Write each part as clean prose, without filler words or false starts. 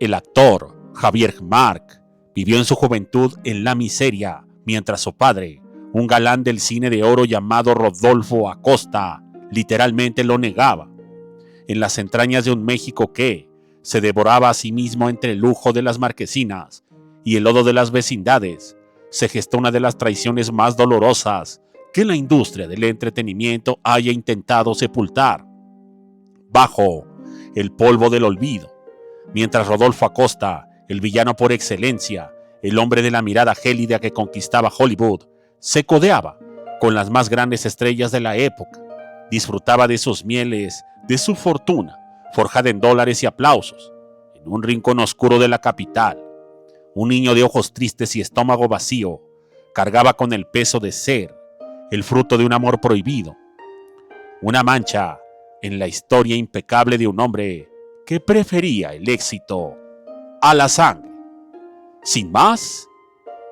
El actor Javier Marc vivió en su juventud en la miseria, mientras su padre, un galán del cine de oro llamado Rodolfo Acosta, literalmente lo negaba. En las entrañas de un México que se devoraba a sí mismo entre el lujo de las marquesinas y el lodo de las vecindades, se gestó una de las traiciones más dolorosas que la industria del entretenimiento haya intentado sepultar. Bajo el polvo del olvido, mientras Rodolfo Acosta, el villano por excelencia, el hombre de la mirada gélida que conquistaba Hollywood, se codeaba con las más grandes estrellas de la época, disfrutaba de sus mieles, de su fortuna, forjada en dólares y aplausos, en un rincón oscuro de la capital. Un niño de ojos tristes y estómago vacío cargaba con el peso de ser el fruto de un amor prohibido, una mancha en la historia impecable de un hombre que prefería el éxito a la sangre. Sin más,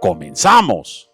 comenzamos.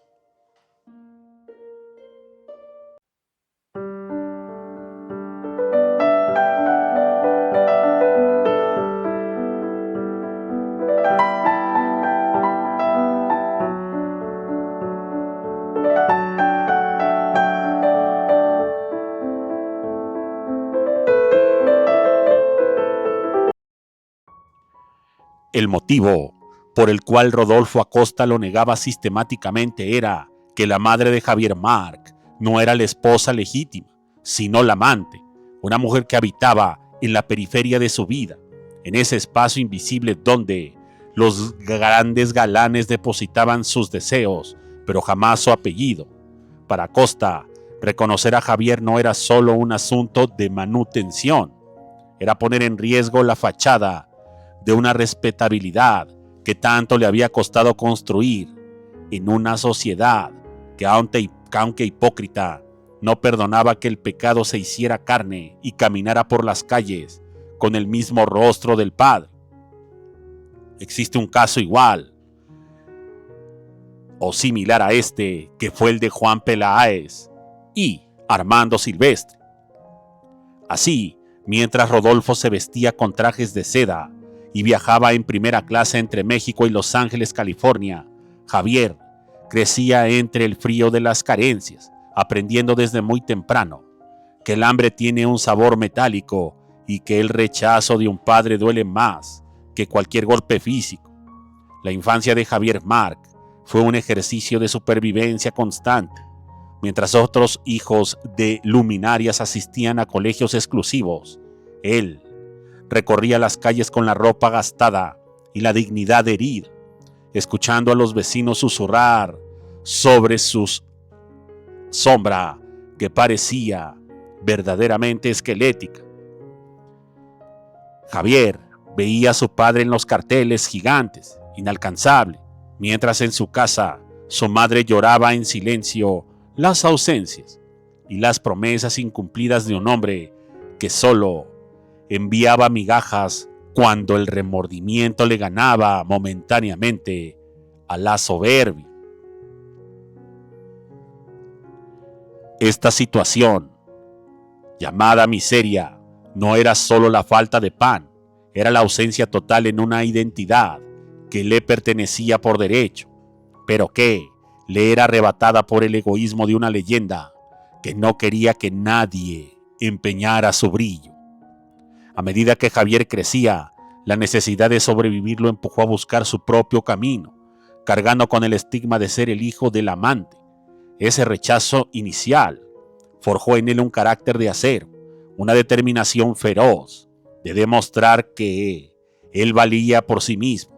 El motivo por el cual Rodolfo Acosta lo negaba sistemáticamente era que la madre de Javier Marc no era la esposa legítima, sino la amante, una mujer que habitaba en la periferia de su vida, en ese espacio invisible donde los grandes galanes depositaban sus deseos, pero jamás su apellido. Para Acosta, reconocer a Javier no era solo un asunto de manutención, era poner en riesgo la fachada de una respetabilidad que tanto le había costado construir en una sociedad que, aunque hipócrita, no perdonaba que el pecado se hiciera carne y caminara por las calles con el mismo rostro del padre. Existe un caso igual o similar a este, que fue el de Juan Peláez y Armando Silvestre. Así, mientras Rodolfo se vestía con trajes de seda y viajaba en primera clase entre México y Los Ángeles, California, Javier crecía entre el frío de las carencias, aprendiendo desde muy temprano que el hambre tiene un sabor metálico y que el rechazo de un padre duele más que cualquier golpe físico. La infancia de Javier Marc fue un ejercicio de supervivencia constante. Mientras otros hijos de luminarias asistían a colegios exclusivos, él recorría las calles con la ropa gastada y la dignidad herida, escuchando a los vecinos susurrar sobre su sombra que parecía verdaderamente esquelética. Javier veía a su padre en los carteles gigantes, inalcanzable, mientras en su casa su madre lloraba en silencio las ausencias y las promesas incumplidas de un hombre que solo enviaba migajas cuando el remordimiento le ganaba momentáneamente a la soberbia. Esta situación, llamada miseria, no era solo la falta de pan, era la ausencia total en una identidad que le pertenecía por derecho, pero que le era arrebatada por el egoísmo de una leyenda que no quería que nadie empeñara su brillo. A medida que Javier crecía, la necesidad de sobrevivir lo empujó a buscar su propio camino, cargando con el estigma de ser el hijo del amante. Ese rechazo inicial forjó en él un carácter de acero, una determinación feroz de demostrar que él valía por sí mismo.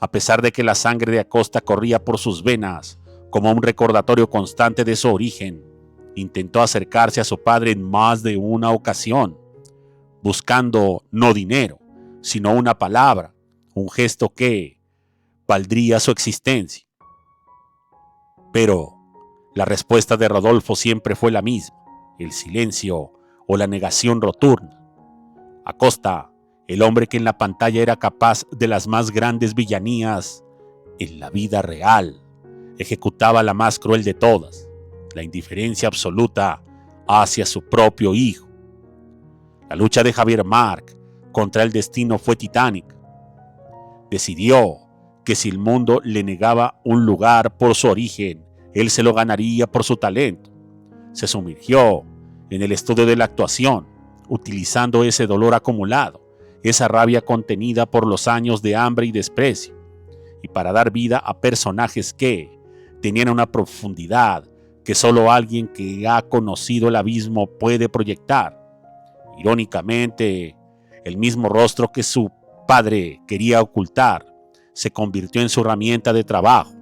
A pesar de que la sangre de Acosta corría por sus venas como un recordatorio constante de su origen, intentó acercarse a su padre en más de una ocasión, buscando no dinero, sino una palabra, un gesto que valdría su existencia. Pero la respuesta de Rodolfo siempre fue la misma, el silencio o la negación rotunda. Acosta, el hombre que en la pantalla era capaz de las más grandes villanías, en la vida real ejecutaba la más cruel de todas, la indiferencia absoluta hacia su propio hijo. La lucha de Javier Marc contra el destino fue titánica. Decidió que si el mundo le negaba un lugar por su origen, él se lo ganaría por su talento. Se sumergió en el estudio de la actuación, utilizando ese dolor acumulado, esa rabia contenida por los años de hambre y desprecio, y para dar vida a personajes que tenían una profundidad que solo alguien que ha conocido el abismo puede proyectar. Irónicamente, el mismo rostro que su padre quería ocultar se convirtió en su herramienta de trabajo.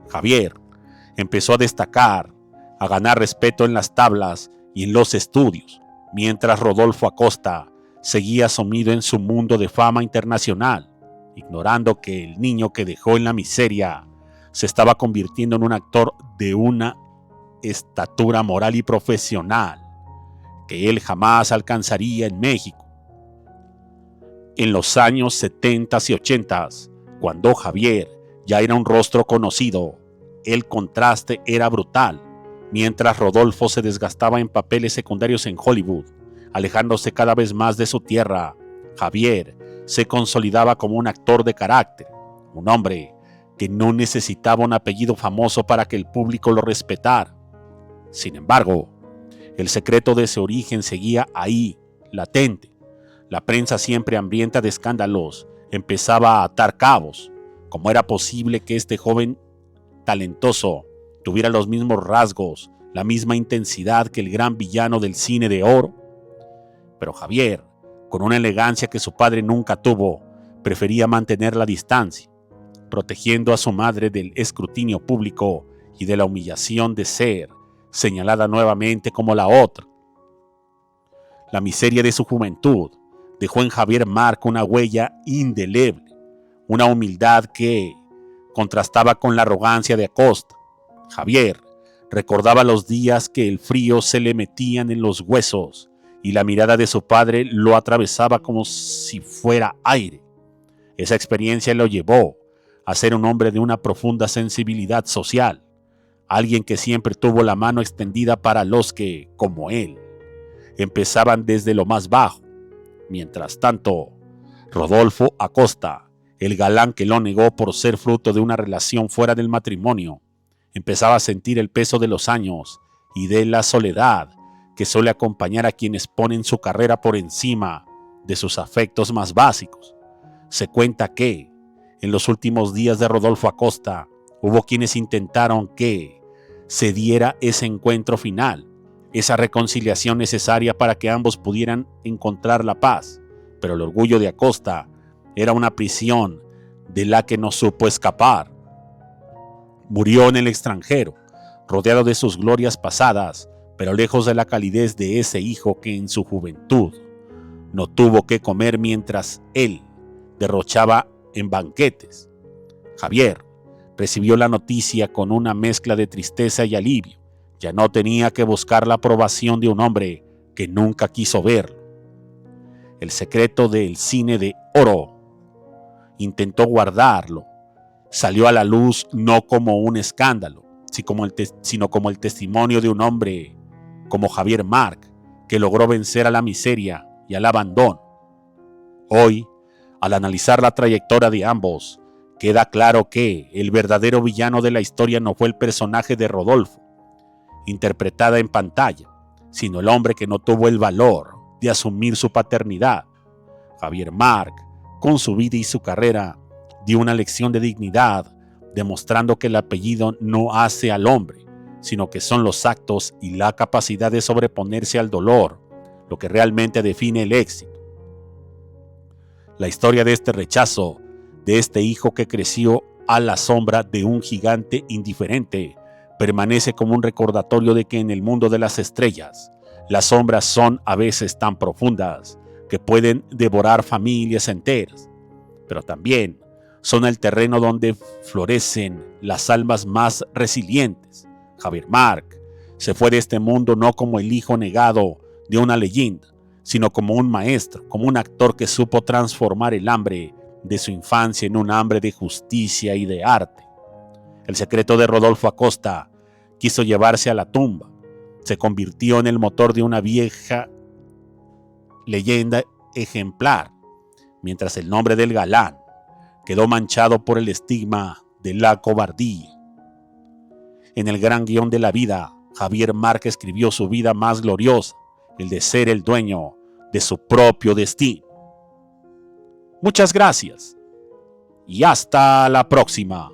Javier empezó a destacar, a ganar respeto en las tablas y en los estudios, mientras Rodolfo Acosta seguía sumido en su mundo de fama internacional, ignorando que el niño que dejó en la miseria se estaba convirtiendo en un actor de una estatura moral y profesional que él jamás alcanzaría en México. En los años 70 y 80, cuando Javier ya era un rostro conocido, el contraste era brutal. Mientras Rodolfo se desgastaba en papeles secundarios en Hollywood, alejándose cada vez más de su tierra, Javier se consolidaba como un actor de carácter, un hombre que no necesitaba un apellido famoso para que el público lo respetara. Sin embargo, el secreto de ese origen seguía ahí, latente. La prensa, siempre hambrienta de escándalos, empezaba a atar cabos. ¿Cómo era posible que este joven talentoso tuviera los mismos rasgos, la misma intensidad que el gran villano del cine de oro? Pero Javier, con una elegancia que su padre nunca tuvo, prefería mantener la distancia, protegiendo a su madre del escrutinio público y de la humillación de ser señalada nuevamente como la otra. La miseria de su juventud dejó en Javier Márquez una huella indeleble, una humildad que contrastaba con la arrogancia de Acosta. Javier recordaba los días que el frío se le metían en los huesos y la mirada de su padre lo atravesaba como si fuera aire. Esa experiencia lo llevó a ser un hombre de una profunda sensibilidad social, alguien que siempre tuvo la mano extendida para los que, como él, empezaban desde lo más bajo. Mientras tanto, Rodolfo Acosta, el galán que lo negó por ser fruto de una relación fuera del matrimonio, empezaba a sentir el peso de los años y de la soledad que suele acompañar a quienes ponen su carrera por encima de sus afectos más básicos. Se cuenta que, en los últimos días de Rodolfo Acosta, hubo quienes intentaron que se diera ese encuentro final, esa reconciliación necesaria para que ambos pudieran encontrar la paz. Pero el orgullo de Acosta era una prisión de la que no supo escapar. Murió en el extranjero, rodeado de sus glorias pasadas, pero lejos de la calidez de ese hijo que en su juventud no tuvo que comer mientras él derrochaba en banquetes. Javier recibió la noticia con una mezcla de tristeza y alivio. Ya no tenía que buscar la aprobación de un hombre que nunca quiso verlo. El secreto del cine de oro intentó guardarlo. Salió a la luz no como un escándalo, sino como el testimonio de un hombre como Javier Márquez, que logró vencer a la miseria y al abandono. Hoy, al analizar la trayectoria de ambos, queda claro que el verdadero villano de la historia no fue el personaje de Rodolfo, interpretada en pantalla, sino el hombre que no tuvo el valor de asumir su paternidad. Javier Márquez, con su vida y su carrera, dio una lección de dignidad, demostrando que el apellido no hace al hombre, sino que son los actos y la capacidad de sobreponerse al dolor lo que realmente define el éxito. La historia de este rechazo, de este hijo que creció a la sombra de un gigante indiferente, permanece como un recordatorio de que en el mundo de las estrellas, las sombras son a veces tan profundas que pueden devorar familias enteras, pero también son el terreno donde florecen las almas más resilientes. Javier Márquez se fue de este mundo no como el hijo negado de una leyenda, sino como un maestro, como un actor que supo transformar el hambre de su infancia en un hambre de justicia y de arte. El secreto de Rodolfo Acosta quiso llevarse a la tumba. Se convirtió en el motor de una vieja leyenda ejemplar. mientras el nombre del galán quedó manchado por el estigma de la cobardía. En el gran guión de la vida, Javier Márquez escribió su vida más gloriosa, el de ser el dueño de su propio destino. Muchas gracias y hasta la próxima.